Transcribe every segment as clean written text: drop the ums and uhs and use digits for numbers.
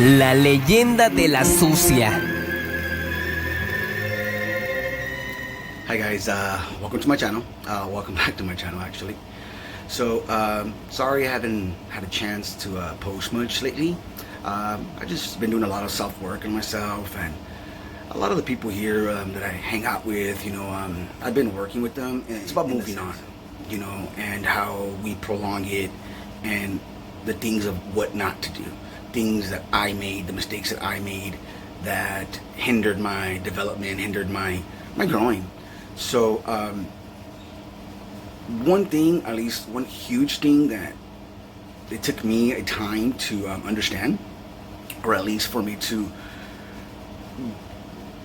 La leyenda de la sucia. Hi guys, welcome to my channel. Welcome back to my channel actually. So, sorry I haven't had a chance to post much lately. I just been doing a lot of self-work on myself, and a lot of the people here that I hang out with, I've been working with them, and it's about moving on, and how we prolong it, and the things of what not to do. Things that I made, the mistakes that I made that hindered my development, hindered my growing. So one thing, at least one huge thing that it took me a time to understand, or at least for me to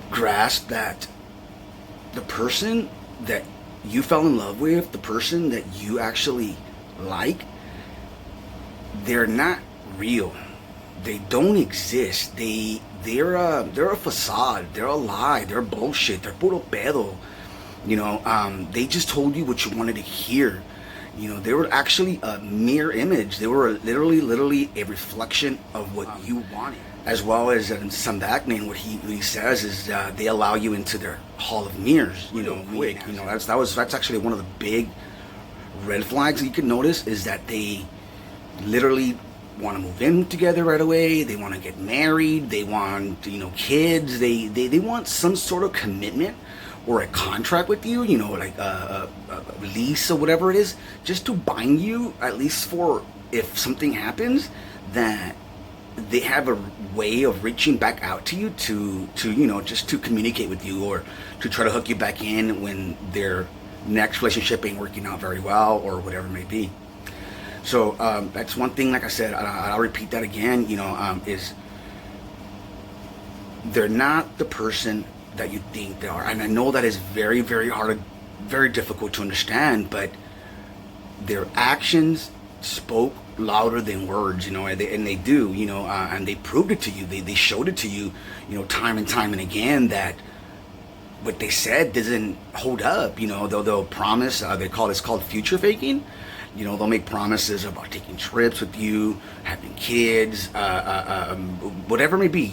grasp, that the person that you fell in love with, the person that you actually like, they're not real. They don't exist. They're a facade. They're a lie. They're bullshit. They're puro pedo. They just told you what you wanted to hear. They were actually a mirror image. They were literally a reflection of what you wanted. As well as some backman, what he says is they allow you into their hall of mirrors. Quick. That's actually one of the big red flags that you can notice, is that they literally want to move in together right away. They want to get married. They want kids. They want some sort of commitment or a contract with you, like a lease or whatever it is, just to bind you, at least for if something happens, that they have a way of reaching back out to you to just to communicate with you, or to try to hook you back in when their next relationship ain't working out very well, or whatever it may be. So that's one thing, like I said, I'll repeat that again, is they're not the person that you think they are. And I know that is very, very hard, very difficult to understand, but their actions spoke louder than words, and they do, and they proved it to you. They showed it to you, time and time and again, that what they said doesn't hold up. They'll promise, it's called future faking. They'll make promises about taking trips with you, having kids, whatever it may be,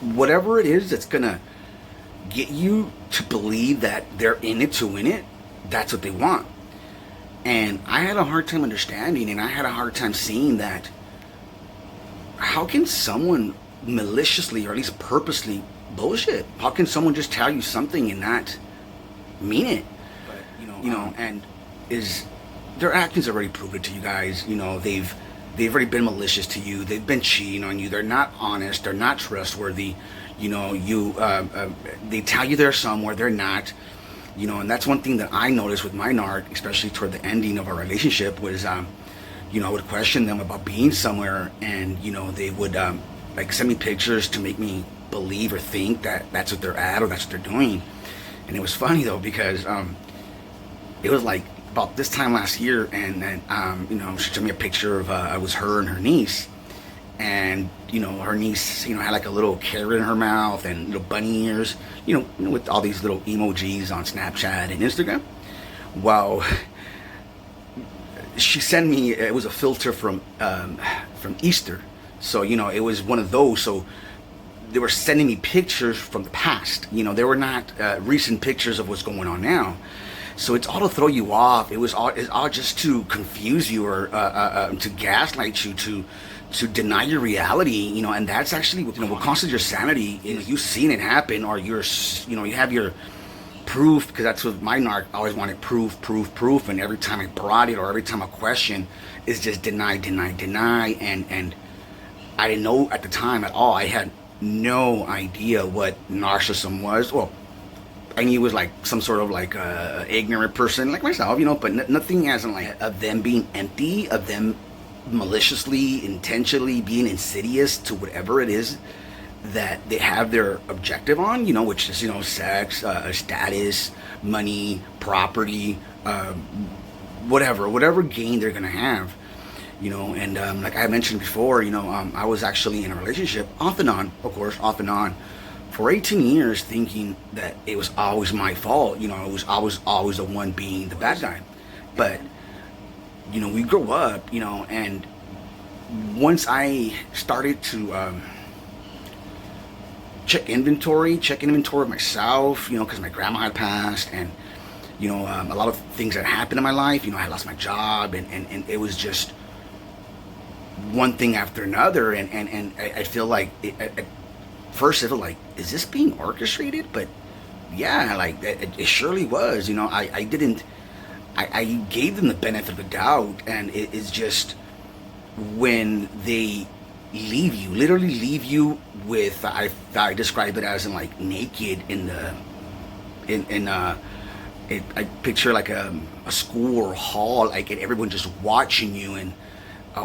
whatever it is that's gonna get you to believe that they're in it to win it. That's what they want. And I had a hard time understanding, and I had a hard time seeing that. How can someone maliciously, or at least purposely, bullshit? How can someone just tell you something and not mean it? And is their actions already proved it to you guys. They've already been malicious to you. They've been cheating on you. They're not honest. They're not trustworthy. They tell you they're somewhere, they're not. And that's one thing that I noticed with my narc, especially toward the ending of our relationship, was I would question them about being somewhere, and they would send me pictures to make me believe or think that that's what they're at, or that's what they're doing. And it was funny though, because it was like about this time last year, and then she sent me a picture of it was her and her niece, and her niece had like a little carrot in her mouth and little bunny ears, with all these little emojis on Snapchat and Instagram. Well, she sent me, it was a filter from Easter, so it was one of those. So they were sending me pictures from the past. They were not recent pictures of what's going on now. So it's all to throw you off. It's all just to confuse you, or to gaslight you, to deny your reality. And that's actually what causes your sanity. Is you've seen it happen, or you have your proof, because that's what my narc always wanted: proof. And every time I brought it, or every time I question, it's just deny. And I didn't know at the time at all. I had no idea what narcissism was. Well, I knew it was like some sort of like ignorant person like myself, but nothing as in like of them being empty, of them maliciously, intentionally being insidious to whatever it is that they have their objective on, which is, sex, status, money, property, whatever gain they're gonna have, and like I mentioned before, I was actually in a relationship off and on for 18 years, thinking that it was always my fault. It was always the one being the bad guy. But we grow up, and once I started to check inventory of myself, because my grandma had passed, and a lot of things that happened in my life. I lost my job, and it was just one thing after another, and I feel like at first I felt like, is this being orchestrated? But yeah, like it surely was. I gave them the benefit of the doubt, and it is just when they leave you, literally leave you with, I describe it as in like naked I picture like a school or a hall, like, and everyone just watching you, and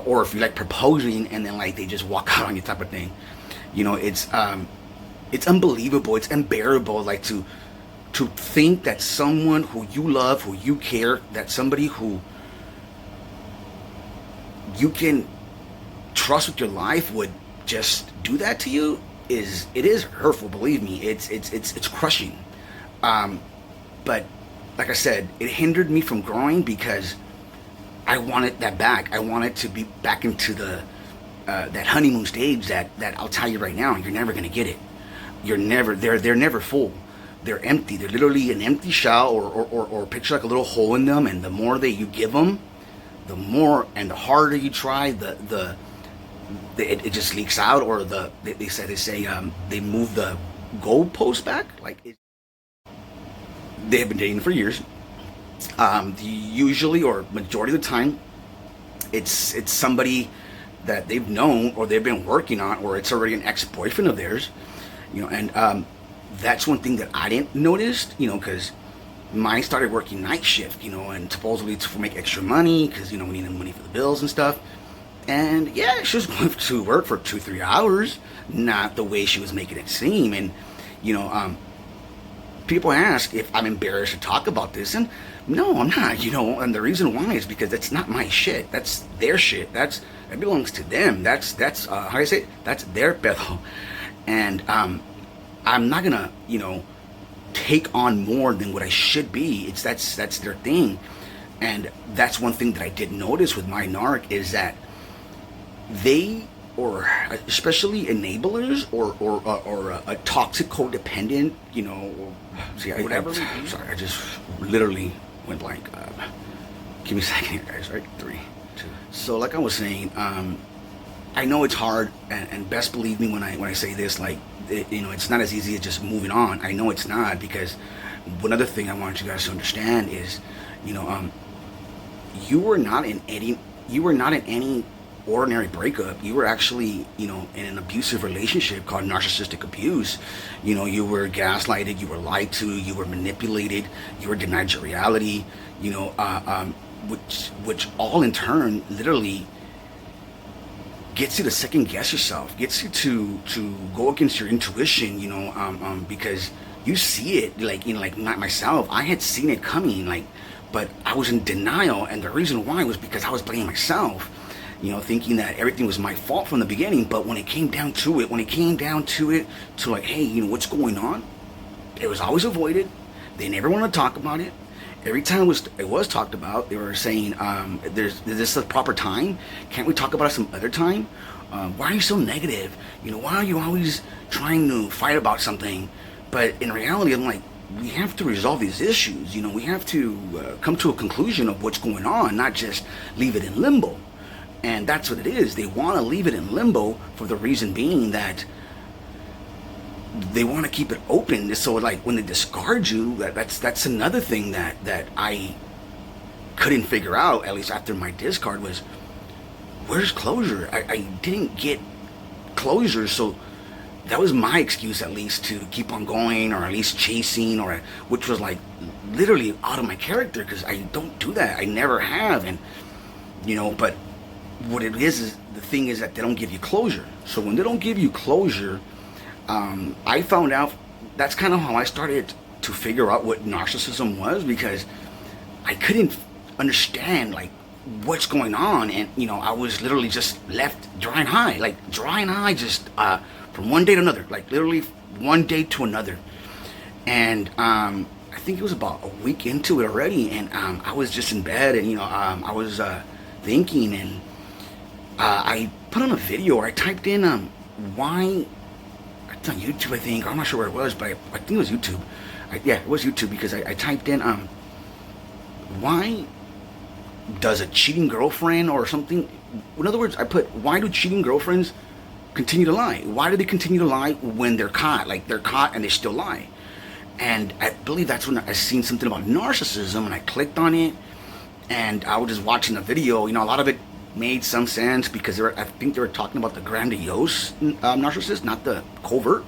or if you're like proposing and then like they just walk out on you type of thing. It's unbelievable, it's unbearable, like to think that someone who you love, who you care, that somebody who you can trust with your life would just do that to you. It is hurtful, believe me. It's crushing. But like I said, it hindered me from growing because I wanted that back. I wanted to be back into the that honeymoon stage that I'll tell you right now, you're never gonna get it. They're never full. They're empty. They're literally an empty shell, or picture like a little hole in them, and the more that you give them, the more and the harder you try, it just leaks out, or they say they move the goalpost back. Like they have been dating for years. Usually, or majority of the time, it's somebody that they've known or they've been working on, or it's already an ex-boyfriend of theirs. And that's one thing that I didn't notice, because mine started working night shift, and supposedly to make extra money, because we needed money for the bills and stuff. And yeah, she was going to work for 2-3 hours, not the way she was making it seem. And people ask if I'm embarrassed to talk about this, and no, I'm not. And the reason why is because that's not my shit. That's their shit. That belongs to them. That's how do I say it? That's their pedo. And I'm not gonna take on more than what I should be. That's their thing. And that's one thing that I did notice with my narc, is that they, or especially enablers, or a toxic codependent, whatever. Sorry, I just literally went blank. Give me a second here, guys. Right, 3, 2. So, like I was saying, I know it's hard, and best believe me when I say this, like, it's not as easy as just moving on. I know it's not, because one other thing I want you guys to understand is, you were not in any ordinary breakup. You were actually, in an abusive relationship called narcissistic abuse. You were gaslighted, you were lied to, you were manipulated, you were denied your reality, which all in turn literally gets you to second guess yourself, gets you to go against your intuition, because you see it, like not myself, I had seen it coming, but I was in denial, and the reason why was because I was blaming myself, thinking that everything was my fault from the beginning. But when it came down to it, to like, hey, what's going on, it was always avoided. They never wanted to talk about it. Every time it was talked about, they were saying, is this the proper time? Can't we talk about it some other time? Why are you so negative? Why are you always trying to fight about something? But in reality, I'm like, we have to resolve these issues. We have to come to a conclusion of what's going on, not just leave it in limbo. And that's what it is. They want to leave it in limbo for the reason being that they want to keep it open. So like when they discard you, that's another thing that I couldn't figure out, at least after my discard, was where's closure? I didn't get closure, so that was my excuse, at least, to keep on going, or at least chasing, which was like literally out of my character, because I don't do that. I never have. And but what it is the thing is that they don't give you closure. So when they don't give you closure, I found out, that's kind of how I started to figure out what narcissism was, because I couldn't understand like what's going on, and I was literally just left dry and high, just from one day to another, like literally one day to another. And I think it was about a week into it already, and I was just in bed, and I was thinking, and I put on a video, or I typed in why. It's on YouTube, I think. I'm not sure where it was, but I think it was YouTube. Yeah, it was YouTube, because I typed in why does a cheating girlfriend or something. In other words, I put, why do cheating girlfriends continue to lie? Why do they continue to lie when they're caught? Like, they're caught and they still lie. And I believe that's when I seen something about narcissism, and I clicked on it, and I was just watching the video. You know, a lot of it made some sense, because I think they were talking about the grandiose narcissist, not the covert,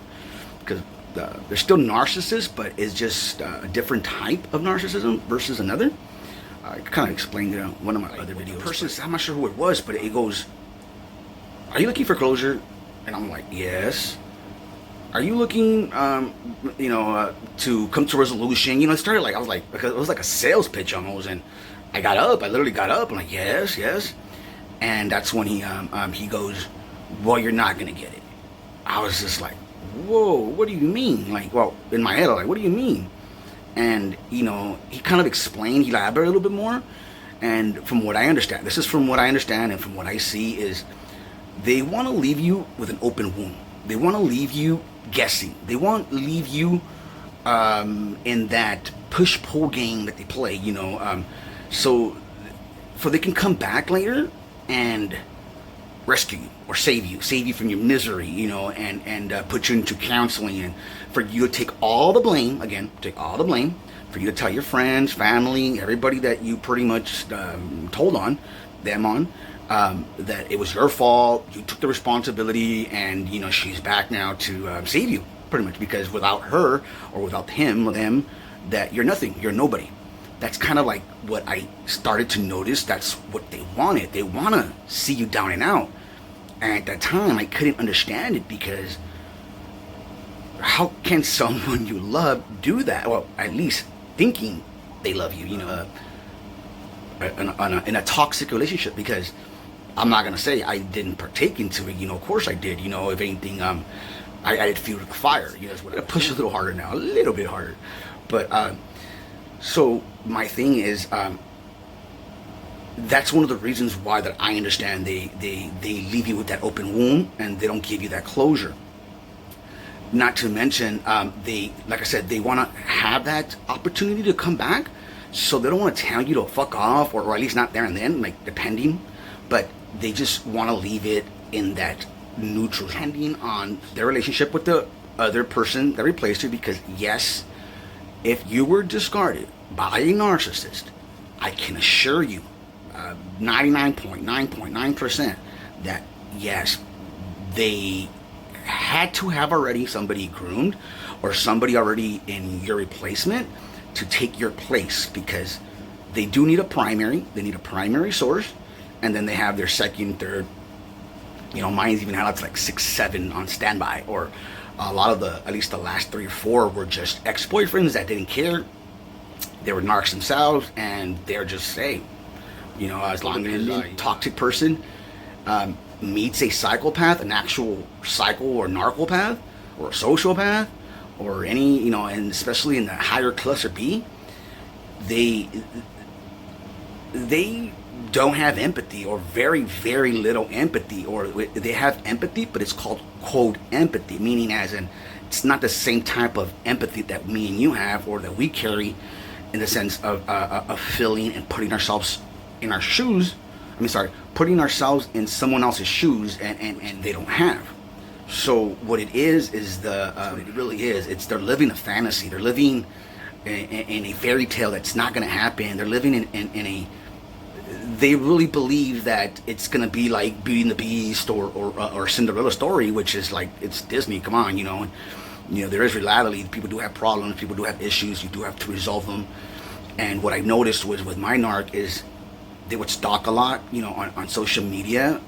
because they're still narcissists, but it's just a different type of narcissism versus another. I kind of explained it on one of my other videos. The person, I'm not sure who it was, but it goes, "Are you looking for closure?" And I'm like, "Yes." "Are you looking, to come to resolution?" You know, it started like, because it was like a sales pitch almost, and I literally got up, I'm like, "Yes, yes." And that's when he goes, "Well, you're not gonna get it." I was just like, "Whoa, what do you mean?" Like, well, in my head, I'm like, "What do you mean?" And, you know, he kind of explained, he elaborated a little bit more. And from what I understand, this is from what I understand and from what I see, is they want to leave you with an open wound. They want to leave you guessing. They want to leave you in that push-pull game that they play, you know, so they can come back later and rescue you or save you from your misery, you know, and put you into counseling, and for you to take all the blame, for you to tell your friends, family, everybody that you pretty much told on them that it was your fault, you took the responsibility, and, you know, she's back now to save you, pretty much, because without her or without him or them, that you're nothing, you're nobody. That's kind of like what I started to notice. That's what they wanted. They want to see you down and out. And at that time, I couldn't understand it, because how can someone you love do that? Well, at least thinking they love you, you know, in a toxic relationship, because I'm not going to say I didn't partake into it. You know, of course I did. You know, if anything, I added fuel to the fire. You know, that's what I push a little harder now, a little bit harder. But, so my thing is, that's one of the reasons why that I understand they leave you with that open wound, and they don't give you that closure. Not to mention, they, like I said, they want to have that opportunity to come back, so they don't want to tell you to fuck off, or at least not there and then, like, depending, but they just want to leave it in that neutral, depending on their relationship with the other person that replaced you. Because yes, if you were discarded by a narcissist, I can assure you, 99.9% that yes, they had to have already somebody groomed or somebody already in your replacement to take your place, because they do need a primary source, and then they have their second, third, you know, mine's even had up to like 6, 7 on standby, or a lot of at least the last 3 or 4 were just ex-boyfriends that didn't care. They were narcs themselves, and they're just saying, you know, as long as a toxic person meets a psychopath, an actual psycho or narcopath or a sociopath or any, you know, and especially in the higher cluster B, they don't have empathy, or very, very little empathy, or they have empathy, but it's called cold empathy, meaning as in it's not the same type of empathy that me and you have, or that we carry, in the sense of feeling and putting ourselves in our shoes. Putting ourselves in someone else's shoes, and they don't have. So what it is what it really is, it's they're living a fantasy. They're living in a fairy tale that's not going to happen. They're living in a, they really believe that it's going to be like Beauty and the Beast or Cinderella story, which is like, it's Disney, come on, you know. And, you know, there is reality. People do have problems. People do have issues. You do have to resolve them. And what I noticed was with my narc is they would stalk a lot, you know, on social media,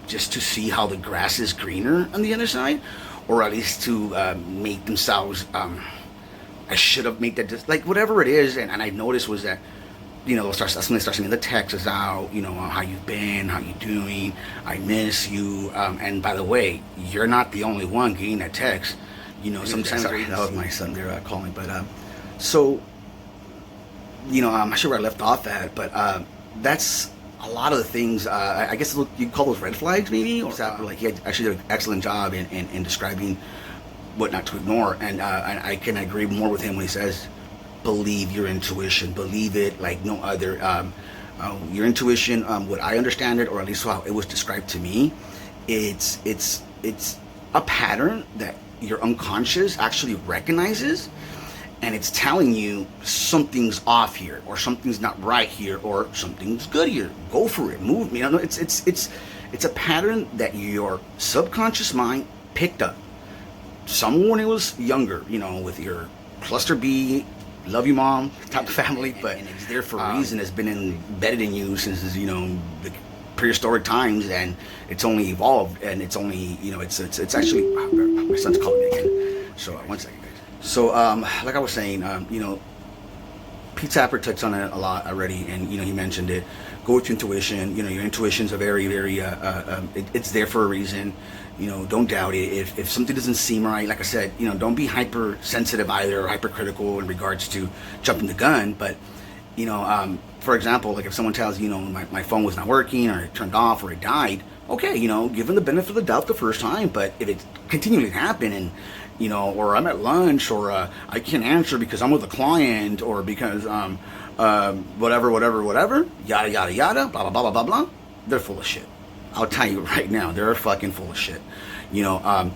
just to see how the grass is greener on the other side, or at least to make themselves, I should have made that, like, whatever it is. And I noticed was that, you know, that's when they start sending the texts out, you know, how you've been, how you doing, I miss you. And by the way, you're not the only one getting that text. You know, sometimes that was my son there calling. But so, you know, I'm not sure where I left off at, but that's a lot of the things, I guess you call those red flags, maybe, or like he actually did an excellent job in describing what not to ignore, and I can agree more with him when he says, believe your intuition, believe it like no other. Your intuition, what I understand it, or at least how it was described to me, it's a pattern that your unconscious actually recognizes, and it's telling you something's off here, or something's not right here, or something's good here. Go for it, move. You know, it's a pattern that your subconscious mind picked up. Some when it was younger, you know, with your cluster B, love you mom type of family, but and it's there for a reason. It's been embedded in you since, you know, the prehistoric times, and it's only evolved, and it's only, you know, it's actually, my son's calling me again, so one second guys. So like I was saying, you know, Pete Tapper touched on it a lot already, and you know, he mentioned it. Go with your intuition. You know, your intuition's a very it's there for a reason. You know, don't doubt it. If something doesn't seem right, like I said, you know, don't be hypersensitive either, or hypercritical in regards to jumping the gun. But, you know, for example, like if someone tells you, you know, my phone was not working, or it turned off, or it died, okay, you know, give them the benefit of the doubt the first time. But if it continually happen, and, you know, or I'm at lunch, or I can't answer because I'm with a client, or because whatever, yada yada yada, blah blah blah blah blah blah, they're full of shit. I'll tell you right now, they're fucking full of shit. You know, I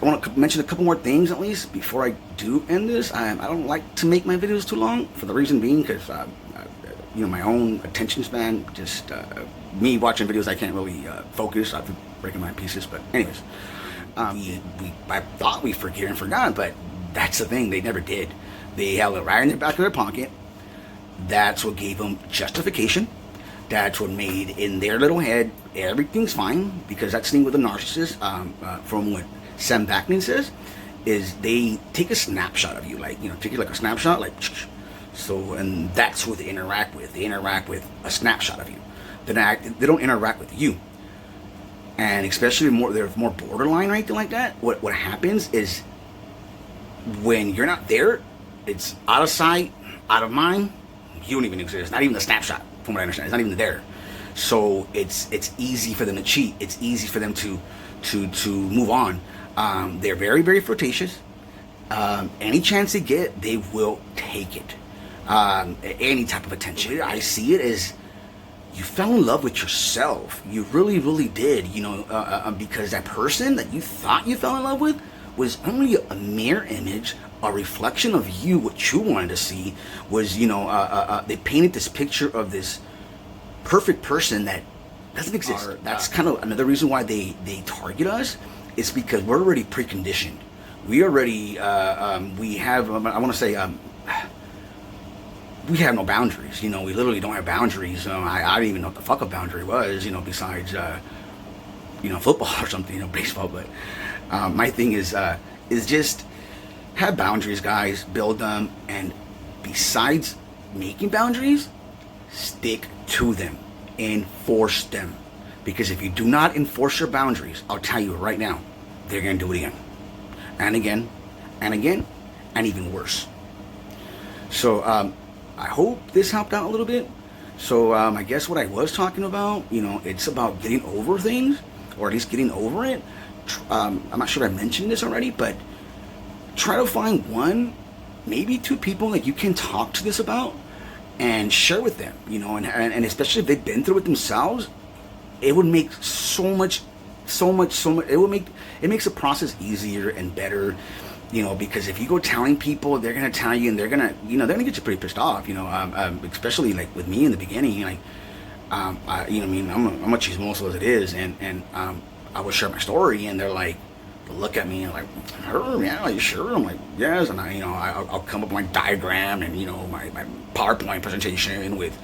want to mention a couple more things at least before I do end this. I don't like to make my videos too long, for the reason being because, you know, my own attention span, just me watching videos, I can't really focus. I've been breaking my pieces, but anyways, I thought we forgot, but that's the thing, they never did. They held it right in the back of their pocket. That's what gave them justification. That's what made in their little head everything's fine, because that's the thing with a narcissist, from what Sam Backman says, is they take a snapshot of you, like, you know, take it like a snapshot, like, so, and that's who they interact with. They interact with a snapshot of you. They don't interact with you. And especially they're more borderline, right, like that. What happens is when you're not there, it's out of sight, out of mind. You don't even exist. Not even the snapshot. From what I understand, it's not even there. So it's easy for them to cheat. It's easy for them to move on. They're very flirtatious. Any chance they get, they will take it. Any type of attention. I see it as you fell in love with yourself. You really did. You know, because that person that you thought you fell in love with was only a mirror image, a reflection of you. What you wanted to see was, you know, they painted this picture of this perfect person that doesn't exist. That's kind of another reason why they target us. It's because we're already preconditioned. We already we have, I want to say, we have no boundaries. You know, we literally don't have boundaries. I didn't even know what the fuck a boundary was, you know, besides you know, football or something, you know, baseball. But my thing is just have boundaries, guys. Build them, and besides making boundaries, stick to them. Enforce them. Because if you do not enforce your boundaries, I'll tell you right now, they're going to do it again. And again, and again, and even worse. So, I hope this helped out a little bit. So, I guess what I was talking about, you know, it's about getting over things, or at least getting over it. I'm not sure if I mentioned this already, but try to find one, maybe two people that you can talk to this about and share with them, you know, and especially if they've been through it themselves, it would make so much, it makes the process easier and better, you know, because if you go telling people, they're going to tell you, and they're going to, you know, they're going to get you pretty pissed off, you know, especially like with me in the beginning, like, you know, I mean, I'm a chismoso as it is, and I would share my story, and they're like, look at me and like, her, yeah, are you sure? I'm like, yes. And I'll come up with my diagram and, you know, my PowerPoint presentation with,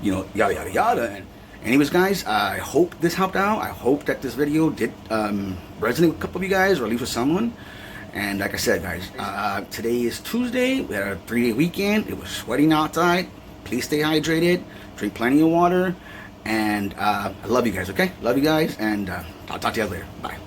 you know, yada yada yada. And anyways, guys, I hope this helped out. I hope that this video did resonate with a couple of you guys, or at least with someone. And like I said, guys, today is Tuesday. We had a 3-day weekend. It was sweating outside. Please stay hydrated. Drink plenty of water. And I love you guys, okay? Love you guys, and I'll talk to you guys later. Bye.